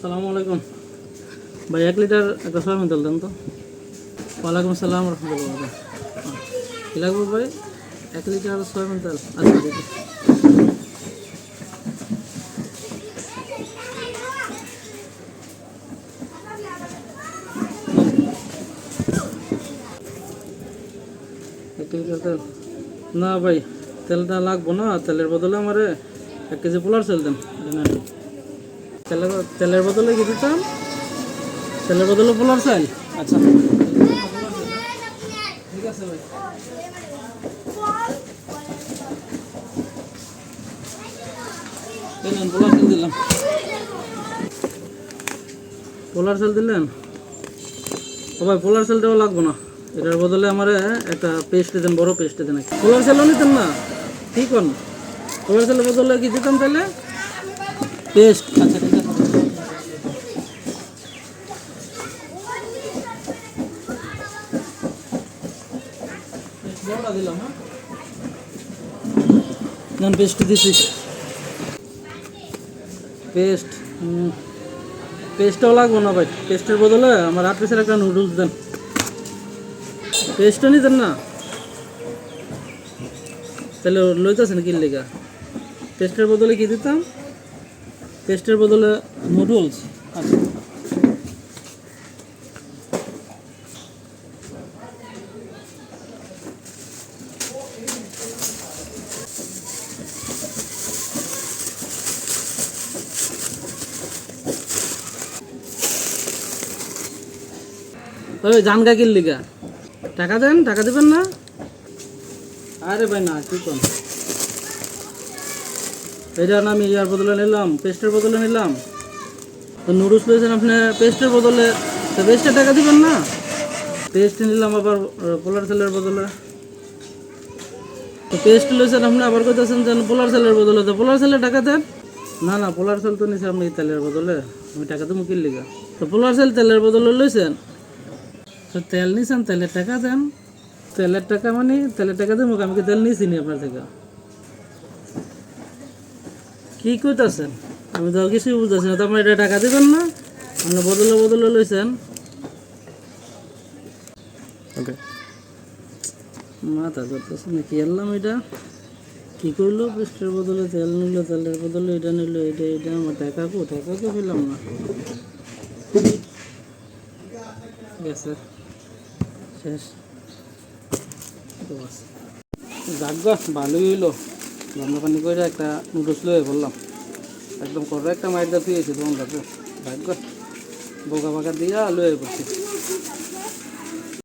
আসসালামু আলাইকুম ভাই, 1 লিটার একটা সয়াবিন তেল দেন তো। ওয়ালাইকুম আসসালাম রহমতুল্লাহ। কী লাগবে ভাই? 1 লিটার সয়াবিন তেল। আচ্ছা দিদি, 1 লিটার তেল না ভাই, তেলটা লাগবো না। তেলের বদলে আমার 1 কেজি পোলার চাল দেন। তেলের বদলে কি দিতাম? তেলের বদলে পোলার চাল। আচ্ছা ঠিক আছে ভাই। পোলার চাল দিলাম। পোলার চাল দিলেন? ও ভাই, পোলার চালটাও লাগবো না। এটার বদলে আমার একটা পেস্ট দেন, বড় পেস্ট দেন। পোলার চালও নিতেন না? ঠিক কন, পোলার চালের বদলে কি দিতাম তাহলে? পেস্ট। আচ্ছা ঠিক আছে, বড়টা দিলাম। হ্যাঁ পেস্ট দিছি। পেস্ট পেস্টটাও লাগবো না ভাই। পেস্টের বদলে আমার 8 পিসের একটা নুডলস দেন। পেস্টও নিতেন না? তাহলে লইতেছেন কি লেগা? পেস্টের বদলে কি দিতাম? পেস্টের বদলে নুডলস। আচ্ছা ওই জানগা কিল লিগা টাকা দেন, টাকা দেবেন না? আরে ভাই না, কি কোন এটা না, আমি ইয়ার বদলে নিলাম, পেস্টের বদলে নিলাম। তো নুডলস পেয়েছেন আপনি পেস্টের বদলে, তো পেস্টের টাকা দিবেন না? পেস্ট নিলাম আবার পোলার সেলের বদলে। তো পেস্ট লইছেন আপনি, আবার কইতেছেন যে পোলার সেলের বদলে, তো পোলার সেলের টাকা দেন। না না, পোলার সেল তো নিয়েছি আপনি তেলের বদলে, আমি টাকা তো মুকিল লিগা। তো পোলার সেল তেলের বদলে লইছেন, তো তেল নিছেন, তেলের টাকা দেন। তেলের টাকা মানে তেলের টাকা দেন, আমি কি তেল নিয়েছি নি আপনার থেকে? কি কইতাছেন? আমি তো কিছুই বুঝতেছি না। তো আপনার এটা টাকা দিবেন না? আপনি বদলে বদলে লইছেন। ওকে, মাথা ধরতেছে না কি এলাম এটা? কি করলো? পেস্টের বদলে তেল নিল, তেলের বদলে এটা নিল, এটা আমার টাকা টাকা পেলাম না। গেছে, শেষ। যাক, ভালোই হইলো। রান্না পানি করে একটা নুডলস লয়ে বললাম, একদম করে একটা মাইট দা পেয়েছি তোমার কাছে। ভাগ্য বোকা বাঁকা দিয়া লয়ে পড়ছি।